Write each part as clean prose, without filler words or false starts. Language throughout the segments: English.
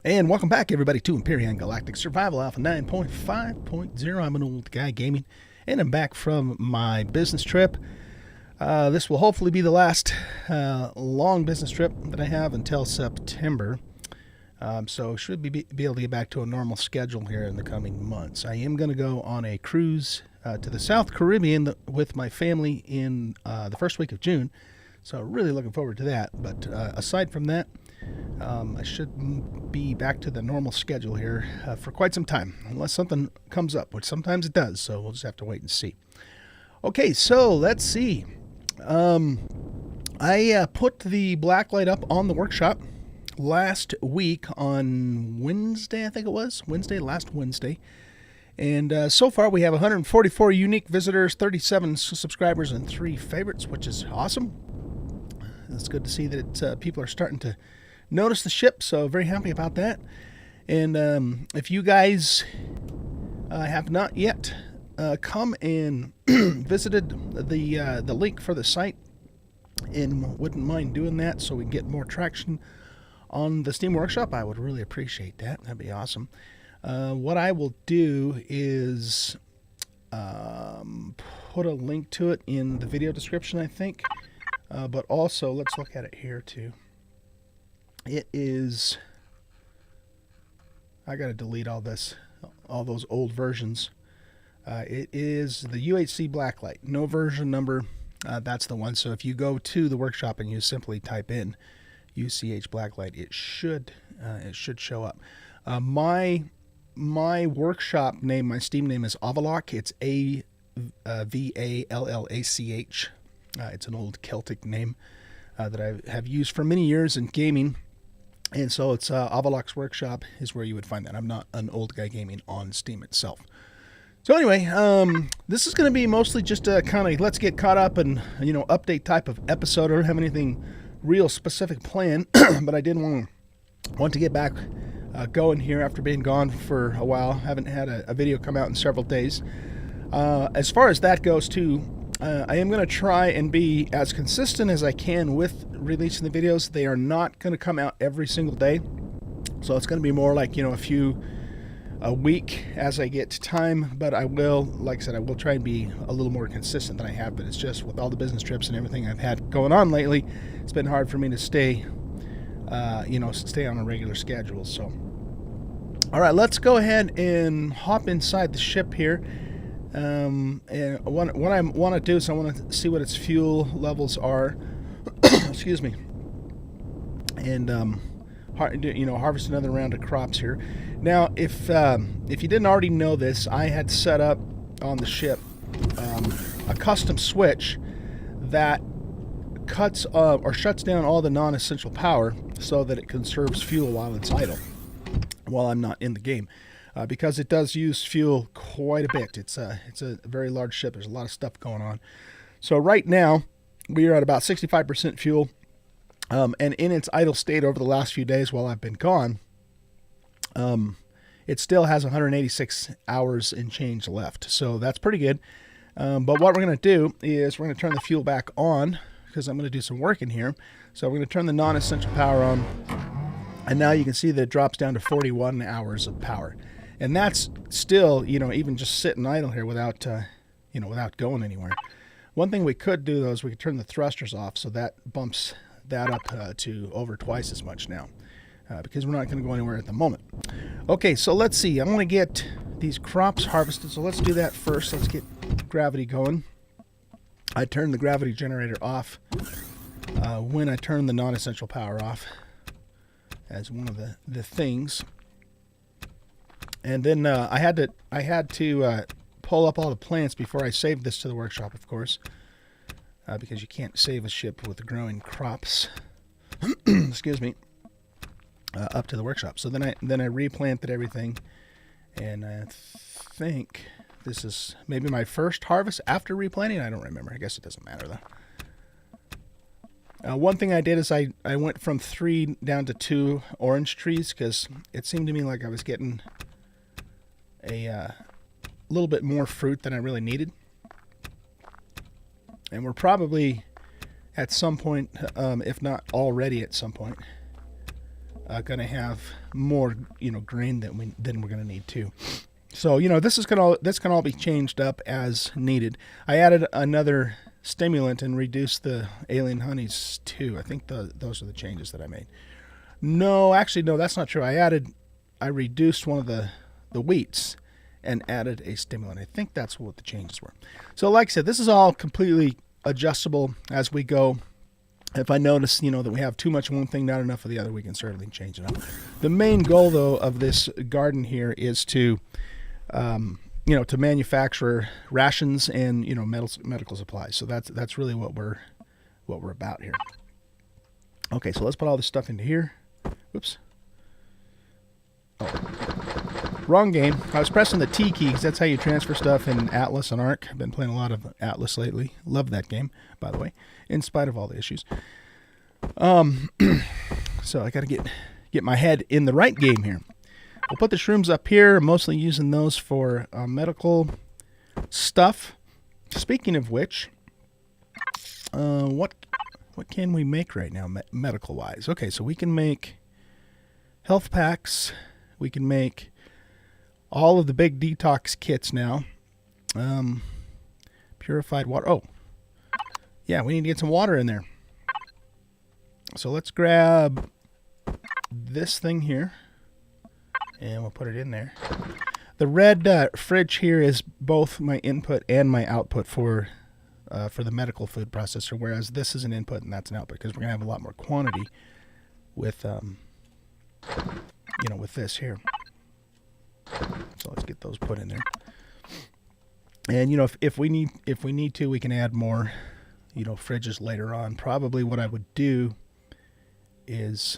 And welcome back, everybody, to Empyrion Galactic Survival Alpha 9.5.0. I'm an old guy gaming, and I'm back from my business trip. This will hopefully be the last long business trip that I have until September. So should be able to get back to a normal schedule here in the coming months. I am going to go on a cruise to the South Caribbean with my family in the first week of June. So really looking forward to that. But aside from that, I should be back to the normal schedule here for quite some time, unless something comes up, which sometimes it does, so we'll just have to wait and see. Okay, so let's see. I put the blacklight up on the workshop last week on Wednesday, I think it was. Last Wednesday. And so far we have 144 unique visitors, 37 subscribers, and 3 favorites, which is awesome. It's good to see that people are starting to notice the ship, so very happy about that. And if you guys have not yet come and visited the link for the site and wouldn't mind doing that so we can get more traction on the Steam Workshop, I would really appreciate that. That'd be awesome. What I will do is put a link to it in the video description, I think. But also, let's look at it here too. It is, I gotta delete all those old versions. It is the UHC Blacklight, no version number. That's the one. So if you go to the workshop and you simply type in UCH Blacklight, it should show up. My workshop name, my Steam name is Avallach. It's Avallach. It's an old Celtic name that I have used for many years in gaming. And so it's Avallach's Workshop is where you would find that. I'm not an old guy gaming on Steam itself. So anyway, this is going to be mostly just a kind of let's get caught up and, update type of episode. I don't have anything real specific planned, but I did want to get back going here after being gone for a while. Haven't had a video come out in several days. As far as that goes too, I am going to try and be as consistent as I can with releasing the videos. They are not going to come out every single day. So it's going to be more like, a week as I get time. But I will, like I said, I will try and be a little more consistent than I have. But it's just with all the business trips and everything I've had going on lately, it's been hard for me to stay on a regular schedule. So, all right, let's go ahead and hop inside the ship here. And what I want to do is I want to see what its fuel levels are. Excuse me. And harvest another round of crops here. Now, if you didn't already know this, I had set up on the ship a custom switch that cuts or shuts down all the non-essential power so that it conserves fuel while it's idle, while I'm not in the game. Because it does use fuel quite a bit. It's a very large ship. There's a lot of stuff going on. So right now, we are at about 65% fuel. And in its idle state over the last few days while I've been gone, it still has 186 hours and change left. So that's pretty good. But what we're going to do is we're going to turn the fuel back on because I'm going to do some work in here. So we're going to turn the non-essential power on. And now you can see that it drops down to 41 hours of power. And that's still, even just sitting idle here without going anywhere. One thing we could do, though, is we could turn the thrusters off, so that bumps that up to over twice as much now, because we're not going to go anywhere at the moment. Okay, so let's see. I want to get these crops harvested, so let's do that first. Let's get gravity going. I turned the gravity generator off when I turned the non-essential power off as one of the things. And then I had to pull up all the plants before I saved this to the workshop, of course, because you can't save a ship with growing crops. Excuse me. Up to the workshop. So then I replanted everything, and I think this is maybe my first harvest after replanting. I don't remember. I guess it doesn't matter though. One thing I did is I went from 3 down to 2 orange trees because it seemed to me like I was getting a little bit more fruit than I really needed. And we're probably at some point, if not already at some point, going to have more, grain than we're going to need too. So, this can all be changed up as needed. I added another stimulant and reduced the alien honeys too. I think those are the changes that I made. No, actually, no, that's not true. I reduced one of the wheats and added a stimulant. I think that's what the changes were. So, like I said, this is all completely adjustable as we go. If I notice, that we have too much of one thing, not enough of the other, we can certainly change it up. The main goal, though, of this garden here is to to manufacture rations and medical supplies. So that's really what we're about here. Okay, so let's put all this stuff into here. Oops. Oh, wrong game. I was pressing the T key because that's how you transfer stuff in Atlas and Ark. I've been playing a lot of Atlas lately. Love that game, by the way, in spite of all the issues. So I got to get my head in the right game here. We'll put the shrooms up here, mostly using those for medical stuff. Speaking of which, what can we make right now, medical-wise? Okay, so we can make health packs. We can make all of the big detox kits now. Purified water. Oh, yeah, we need to get some water in there. So let's grab this thing here. And we'll put it in there. The red fridge here is both my input and my output for the medical food processor, whereas this is an input and that's an output because we're going to have a lot more quantity with, with this here. So let's get those put in there. And, if we need to, we can add more, fridges later on. Probably what I would do is...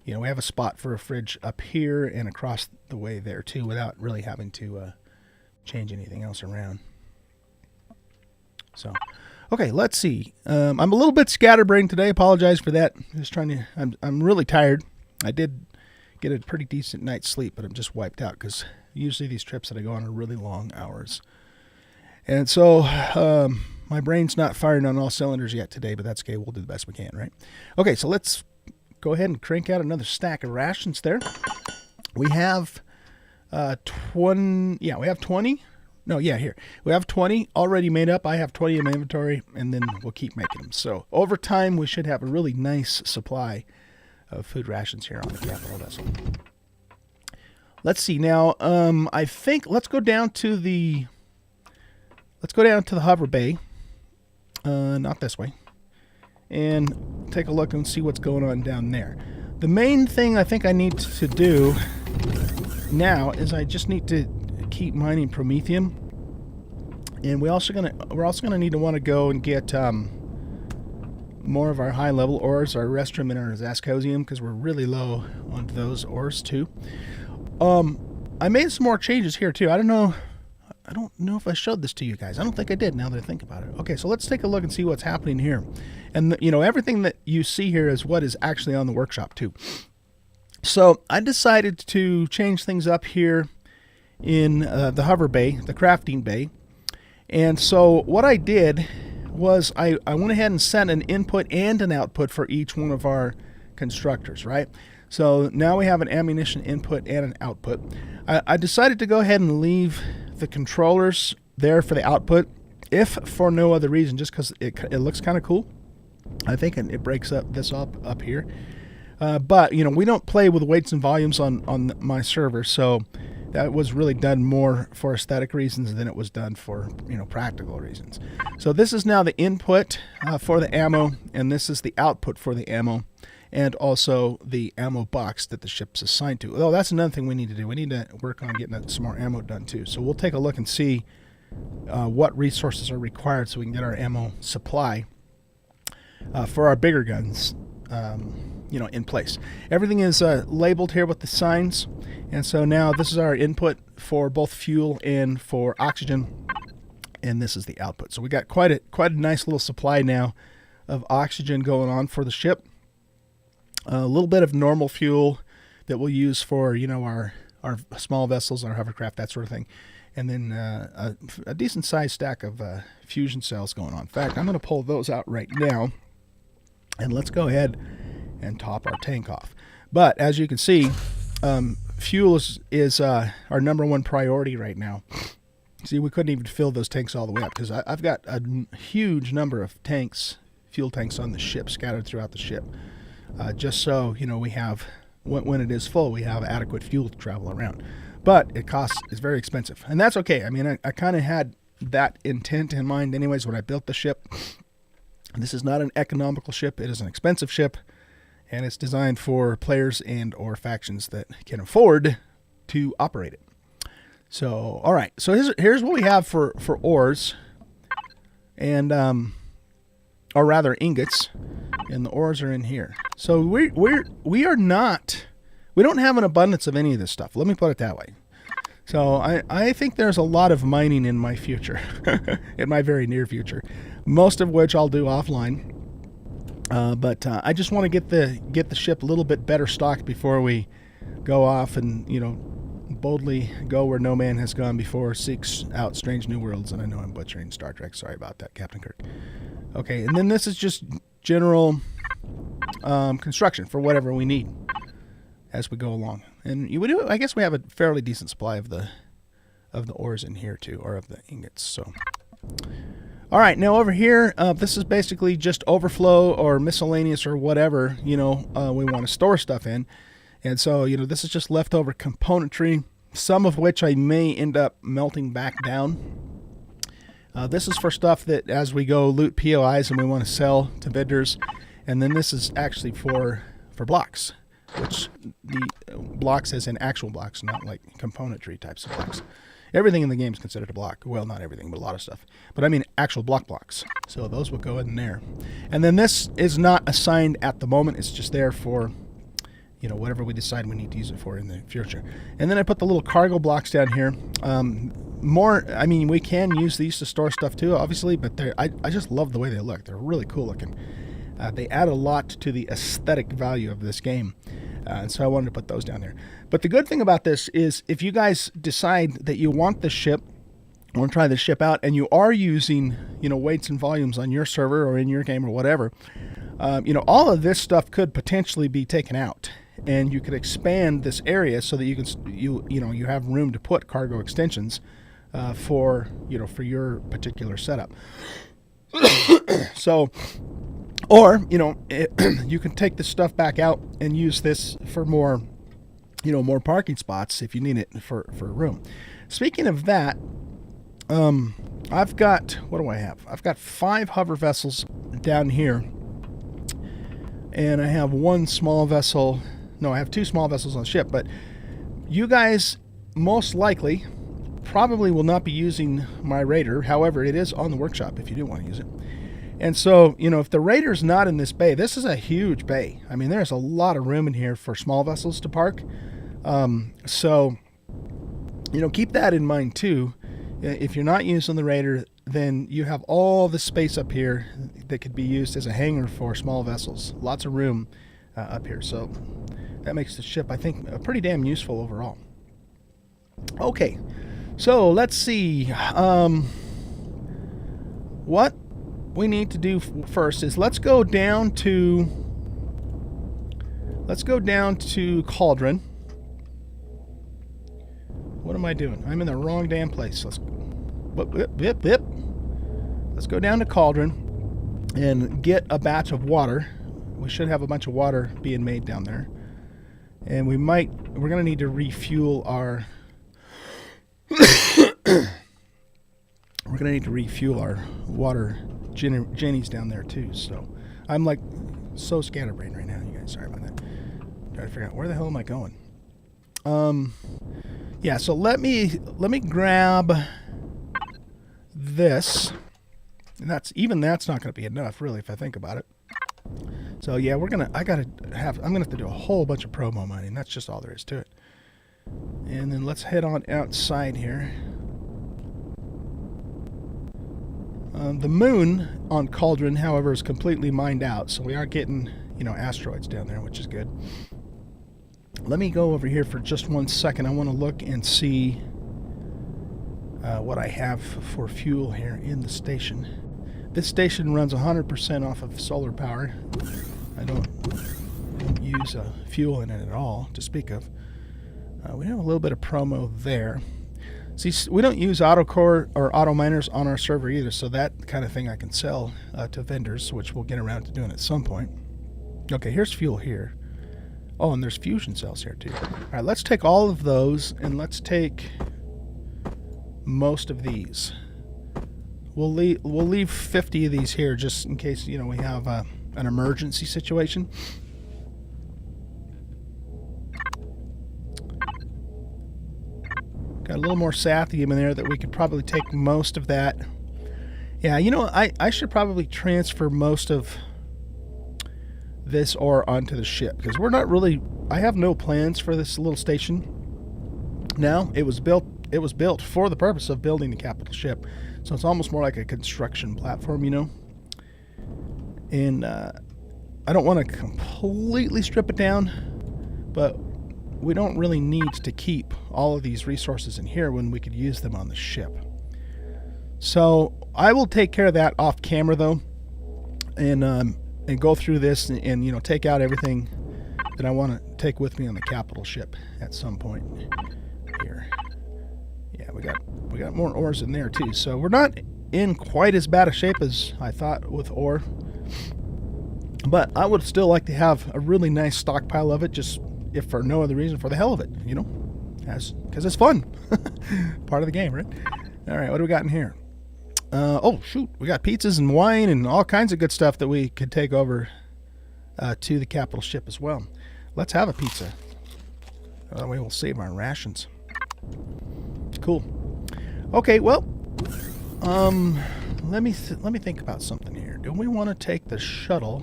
we have a spot for a fridge up here and across the way there too without really having to change anything else around. So, okay, let's see. I'm a little bit scatterbrained today. Apologize for that. I'm really tired. I did get a pretty decent night's sleep, but I'm just wiped out because usually these trips that I go on are really long hours. And so my brain's not firing on all cylinders yet today, but that's okay. We'll do the best we can, right? Okay, so let's go ahead and crank out another stack of rations there. We have 20. Yeah, we have 20. No, yeah, here. We have 20 already made up. I have 20 in my inventory, and then we'll keep making them. So over time, we should have a really nice supply of food rations here on the capital vessel. Let's see now. I think let's go down to the hover bay. Not this way. And take a look and see what's going on down there. The main thing I think I need to do now is I just need to keep mining promethium, and we're also gonna need to want to go and get more of our high level ores, our restrum and our zascosium, because we're really low on those ores too. I made some more changes here too. I don't know if I showed this to you guys. I don't think I did, now that I think about it. Okay, so let's take a look and see what's happening here. And, everything that you see here is what is actually on the workshop, too. So I decided to change things up here in the hover bay, the crafting bay. And so what I did was I went ahead and set an input and an output for each one of our constructors, right? So now we have an ammunition input and an output. I decided to go ahead and leave the controllers there for the output, if for no other reason, just because it looks kind of cool. I think it breaks this up here. But, we don't play with weights and volumes on my server, so that was really done more for aesthetic reasons than it was done for, practical reasons. So this is now the input for the ammo, and this is the output for the ammo, and also the ammo box that the ship's assigned to. Oh, that's another thing we need to do. We need to work on getting some more ammo done too. So we'll take a look and see what resources are required so we can get our ammo supply for our bigger guns, in place. Everything is labeled here with the signs, and so now this is our input for both fuel and for oxygen, and this is the output. So we got quite a nice little supply now of oxygen going on for the ship. A little bit of normal fuel that we'll use for our small vessels, our hovercraft, that sort of thing, and then a decent sized stack of fusion cells going on. In fact, I'm going to pull those out right now, and let's go ahead and top our tank off. But as you can see, fuel is our #1 priority right now. See, we couldn't even fill those tanks all the way up because I've got a huge number of tanks, fuel tanks on the ship, scattered throughout the ship. Just so, we have, when it is full, we have adequate fuel to travel around. But it's very expensive. And that's okay. I mean, I kind of had that intent in mind anyways when I built the ship. This is not an economical ship. It is an expensive ship. And it's designed for players and or factions that can afford to operate it. So, all right. So here's what we have for ores. And, or rather ingots. And the ores are in here. So we don't have an abundance of any of this stuff. Let me put it that way. So I think there's a lot of mining in my future, in my very near future, most of which I'll do offline. But I just want to get the ship a little bit better stocked before we go off and boldly go where no man has gone before, seeks out strange new worlds. And I know I'm butchering Star Trek. Sorry about that, Captain Kirk. Okay, and then this is just general construction for whatever we need as we go along. And I guess we have a fairly decent supply of the ores in here too, or of the ingots. So, all right, now over here, this is basically just overflow or miscellaneous or whatever we want to store stuff in. And so this is just leftover componentry, some of which I may end up melting back down. This is for stuff that as we go loot POIs and we want to sell to vendors. And then this is actually for blocks, which the blocks as in actual blocks, not like componentry types of blocks. Everything in the game is considered a block. Well, not everything, but a lot of stuff. But I mean actual blocks. So those will go in there. And then this is not assigned at the moment. It's just there for, whatever we decide we need to use it for in the future. And then I put the little cargo blocks down here. We can use these to store stuff too, obviously, but I just love the way they look. They're really cool looking. They add a lot to the aesthetic value of this game. And so I wanted to put those down there. But the good thing about this is if you guys decide that you want this ship, want to try this ship out, and you are using, weights and volumes on your server or in your game or whatever, all of this stuff could potentially be taken out. And you could expand this area so that you have room to put cargo extensions for your particular setup. So, or you can take this stuff back out and use this for more parking spots if you need it for room. Speaking of that, I've got, what do I have? I've got 5 hover vessels down here, and I have 1 small vessel. No, I have 2 small vessels on the ship, but you guys most likely probably will not be using my raider. However, it is on the workshop if you do want to use it. And so, if the raider's not in this bay, this is a huge bay. I mean, there's a lot of room in here for small vessels to park. So, keep that in mind too. If you're not using the raider, then you have all the space up here that could be used as a hangar for small vessels. Lots of room up here. So that makes the ship, I think, pretty damn useful overall. Okay, so let's see. What we need to do first is let's go down to Cauldron. What am I doing? I'm in the wrong damn place. Let's go down to Cauldron and get a batch of water. We should have a bunch of water being made down there. And we're going to need to refuel our water jennies down there too. So I'm like so scatterbrained right now, you guys. Sorry about that. Trying to figure out where the hell am I going. Yeah, so let me grab this. And that's not going to be enough, really, if I think about it. So yeah, I'm gonna have to do a whole bunch of promo mining. That's just all there is to it. And then let's head on outside here. The moon on Cauldron, however, is completely mined out, so we are getting, asteroids down there, which is good. Let me go over here for just 1 second. I want to look and see what I have for fuel here in the station. This station runs 100% off of solar power. I don't use fuel in it at all to speak of. We have a little bit of promo there. See, we don't use autocore or auto miners on our server either, so that kind of thing I can sell to vendors, which we'll get around to doing at some point. Okay, here's fuel here. Oh, and there's fusion cells here too. All right, let's take all of those, and let's take most of these. We'll leave 50 of these here just in case, you know, we have an emergency situation. Got a little more sathium in there that we could probably take most of that. Yeah, you know, I should probably transfer most of this ore onto the ship, because we're not really, I have no plans for this little station. Now, it was built for the purpose of building the capital ship. So it's almost more like a construction platform, you know. And I don't want to completely strip it down, but we don't really need to keep all of these resources in here when we could use them on the ship. So I will take care of that off camera though, and go through this and you know, take out everything that I want to take with me on the capital ship at some point here. Yeah, we got more ores in there too, so we're not in quite as bad a shape as I thought with ore, but I would still like to have a really nice stockpile of it, just if for no other reason, for the hell of it, you know, because it's fun. Part of the game, right? All right, what do we got in here? Oh shoot, we got pizzas and wine and all kinds of good stuff that we could take over to the capital ship as well. Let's have a pizza. That way we'll save our rations. Cool. Okay, well, let me think about something here. Do we want to take the shuttle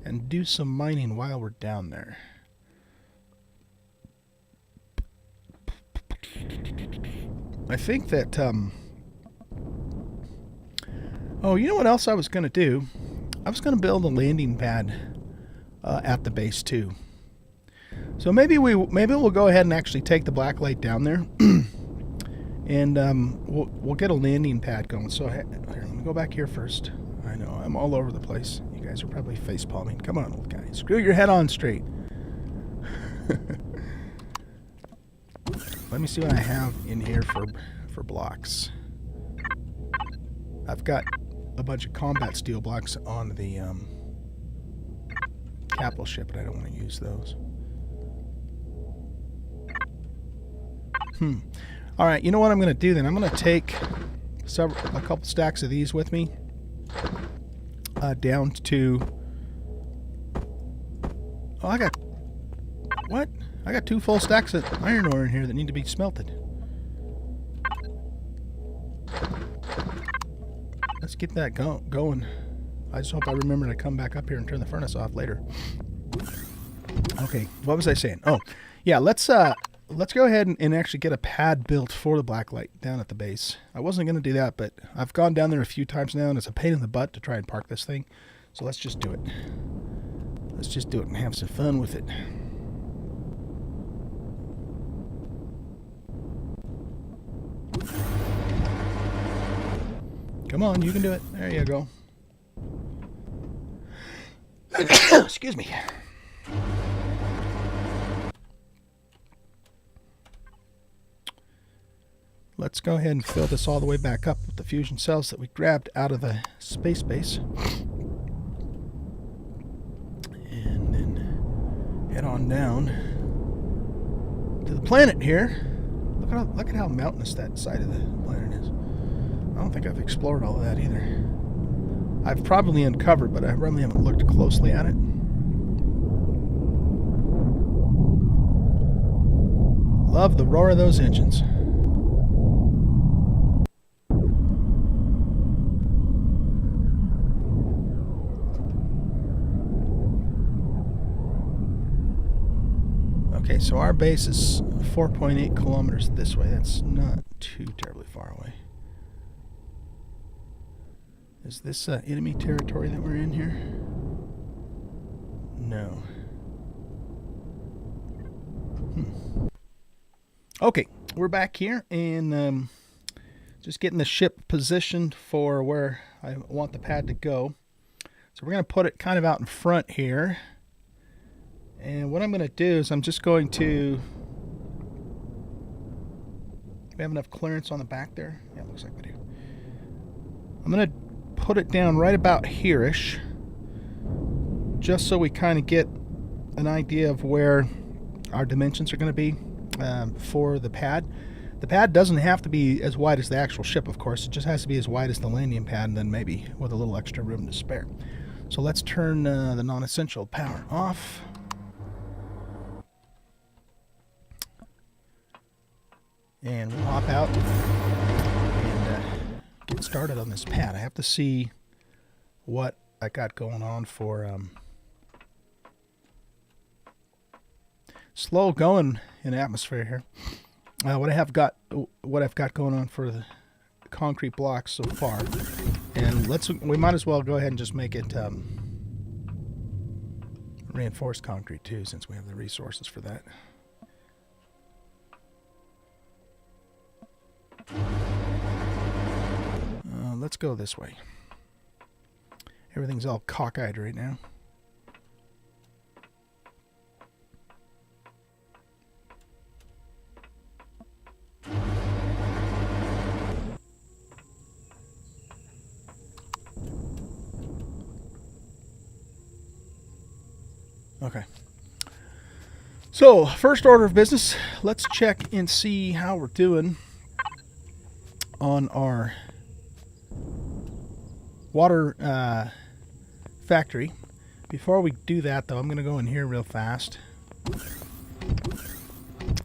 and do some mining while we're down there? I think that oh, you know what else I was going to do? I was going to build a landing pad at the base too. So maybe we'll go ahead and actually take the blacklight down there, and we'll get a landing pad going. So here, let me go back here first. I know I'm all over the place. You guys are probably face palming. Come on, old guy, screw your head on straight. Let me see what I have in here for blocks. I've got a bunch of combat steel blocks on the capital ship, but I don't want to use those. All right, you know what I'm going to do then? I'm going to take a couple stacks of these with me down to. Oh, I got what? I got 2 full stacks of iron ore in here that need to be smelted. Let's get that going. I just hope I remember to come back up here and turn the furnace off later. Okay, what was I saying? Oh, yeah, let's go ahead and actually get a pad built for the blacklight down at the base. I wasn't going to do that, but I've gone down there a few times now, and it's a pain in the butt to try and park this thing. So let's just do it. Let's just do it and have some fun with it. Come on, you can do it. There you go. Excuse me. Let's go ahead and fill this all the way back up with the fusion cells that we grabbed out of the space base. And then head on down to the planet here. Look at how mountainous that side of the planet is. I don't think I've explored all of that either. I've probably uncovered, but I really haven't looked closely at it. Love the roar of those engines. Okay, so our base is 4.8 kilometers this way. That's not too terribly far away. Is this enemy territory that we're in here? No. Okay, we're back here and just getting the ship positioned for where I want the pad to go. So we're going to put it kind of out in front here. And what I'm going to do is I'm just going to... Do we have enough clearance on the back there? Yeah, it looks like we do. I'm going to put it down right about here-ish, just so we kind of get an idea of where our dimensions are going to be for the pad. The pad doesn't have to be as wide as the actual ship, of course. It just has to be as wide as the landing pad, and then maybe with a little extra room to spare. So let's turn the non-essential power off. And we'll hop out and get started on this pad. I have to see what I got going on for slow going in atmosphere here. What I've got going on for the concrete blocks so far, and we might as well go ahead and just make it reinforced concrete too, since we have the resources for that. Let's go this way. Everything's all cockeyed right now. Okay. So, first order of business, let's check and see how we're doing on our water factory. Before we do that, though, I'm going to go in here real fast.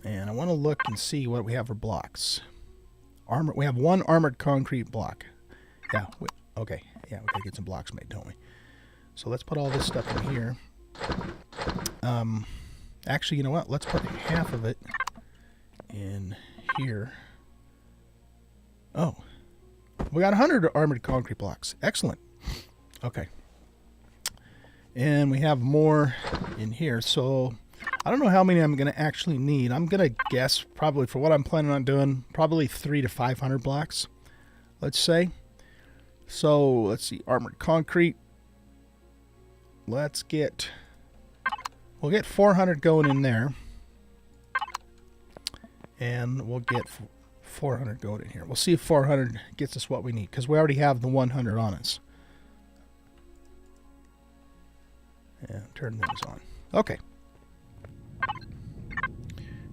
And I want to look and see what we have for blocks. We have one armored concrete block. Yeah, okay. Yeah, we got to get some blocks made, don't we? So let's put all this stuff in here. Actually, you know what? Let's put half of it in here. Oh, we got 100 armored concrete blocks. Excellent. Okay. And we have more in here. So I don't know how many I'm going to actually need. I'm going to guess probably for what I'm planning on doing, probably 300 to 500 blocks, let's say. So let's see, armored concrete. We'll get 400 going in there. And we'll get 400 going in here. We'll see if 400 gets us what we need, because we already have the 100 on us. And turn those on. Okay.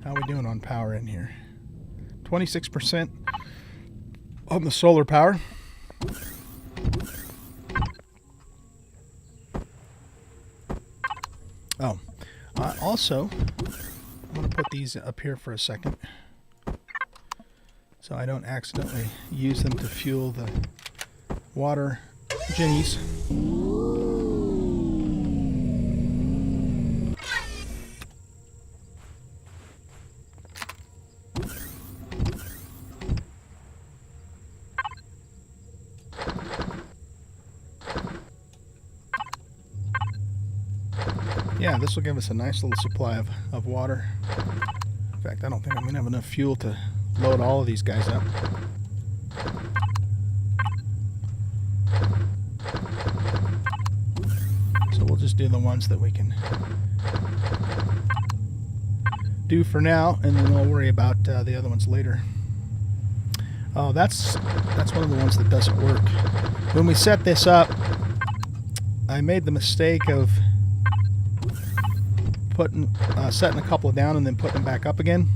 How are we doing on power in here? 26% on the solar power. Oh, also, I'm going to put these up here for a second so I don't accidentally use them to fuel the water jennies. Yeah, this will give us a nice little supply of water. In fact, I don't think I'm going to have enough fuel to load all of these guys up. So we'll just do the ones that we can do for now, and then we'll worry about the other ones later. Oh, that's one of the ones that doesn't work. When we set this up, I made the mistake of setting a couple down and then putting them back up again.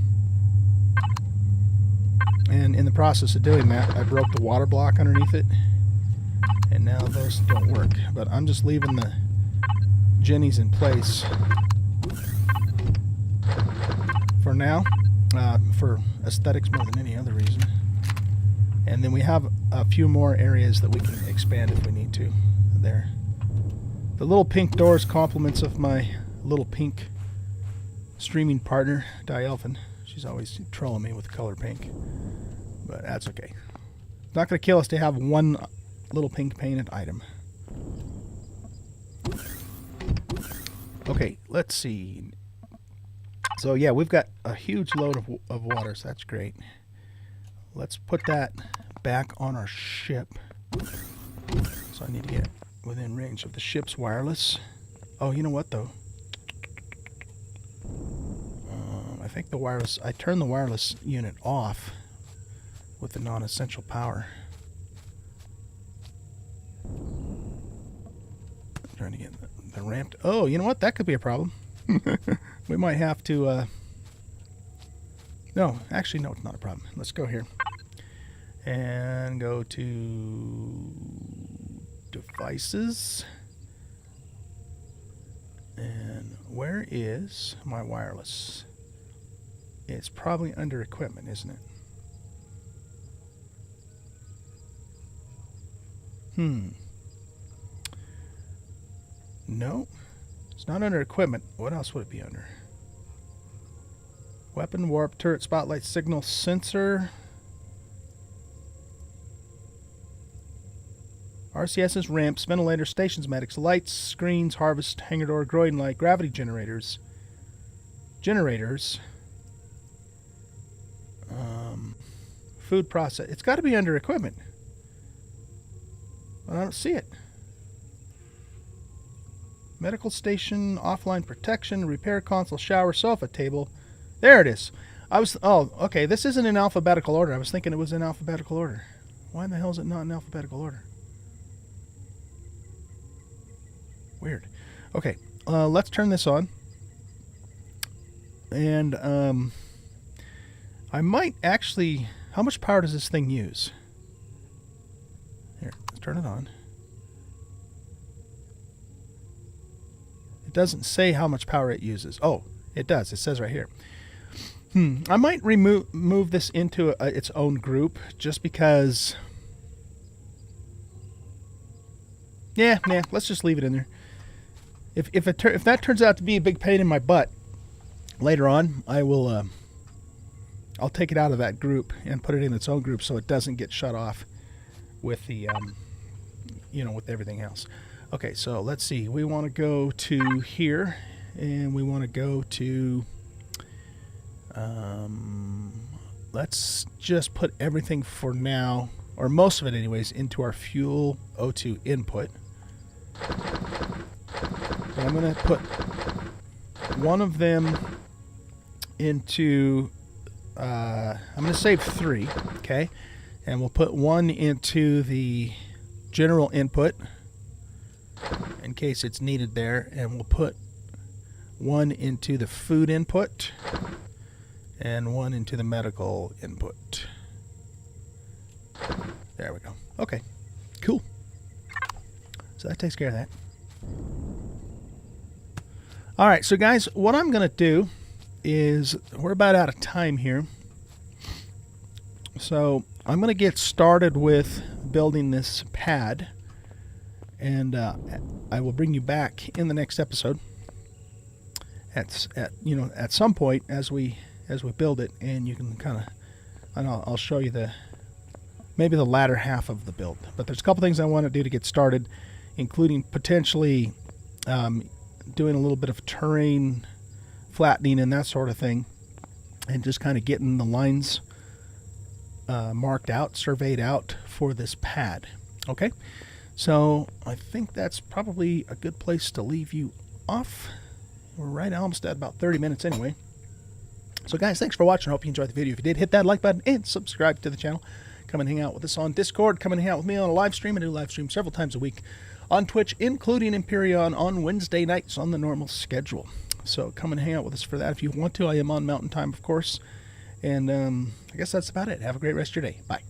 And in the process of doing that, I broke the water block underneath it. And now those don't work. But I'm just leaving the jennies in place for now, for aesthetics more than any other reason. And then we have a few more areas that we can expand if we need to there. The little pink doors compliments of my little pink streaming partner, Dielphin. She's always trolling me with color pink, but that's okay. It's not going to kill us to have one little pink painted item. Okay, let's see. So yeah, we've got a huge load of water, so that's great. Let's put that back on our ship. So I need to get within range of the ship's wireless. Oh, you know what though? think the wireless, I turned the wireless unit off with the non-essential power. I'm trying to get the ramp. Oh, you know what? That could be a problem. We might have to, no, actually, no, it's not a problem. Let's go here and go to devices. And where is my wireless? It's probably under equipment, isn't it? No, it's not under equipment. What else would it be under? Weapon, warp, turret, spotlight, signal, sensor. RCSs, ramps, ventilators, stations, medics, lights, screens, harvest, hangar door, groin light, gravity generators. Food process. It's got to be under equipment. But I don't see it. Medical station, offline protection, repair console, shower, sofa, table. There it is. Oh, okay, this isn't in alphabetical order. I was thinking it was in alphabetical order. Why in the hell is it not in alphabetical order? Weird. Okay, let's turn this on. And I might actually... How much power does this thing use? Here, let's turn it on. It doesn't say how much power it uses. Oh, it does. It says right here. I might move this into its own group just because... Yeah, let's just leave it in there. If that turns out to be a big pain in my butt later on, I will I'll take it out of that group and put it in its own group so it doesn't get shut off with the with everything else. Okay, so let's see. We want to go to here, and we want to go to let's just put everything for now, or most of it anyways, into our fuel O2 input. So I'm going to put one of them into, I'm going to save 3, okay? And we'll put one into the general input in case it's needed there. And we'll put one into the food input and one into the medical input. There we go. Okay, cool. So that takes care of that. All right, so guys, what I'm going to do is, we're about out of time here. So I'm going to get started with building this pad, and I will bring you back in the next episode at some point as we build it, and you can kind of, and I'll show you maybe the latter half of the build. But there's a couple things I want to do to get started, including potentially doing a little bit of terrain flattening and that sort of thing, and just kind of getting the lines marked out, surveyed out for this pad. Okay, so I think that's probably a good place to leave you off. We're right almost at about 30 minutes anyway. So guys, thanks for watching. I hope you enjoyed the video. If you did, hit that like button and subscribe to the channel. Come and hang out with us on Discord. Come and hang out with me on a live stream. I do live stream several times a week on Twitch, including Empyrion on Wednesday nights on the normal schedule. So come and hang out with us for that if you want to. I am on Mountain Time, of course. And I guess that's about it. Have a great rest of your day. Bye.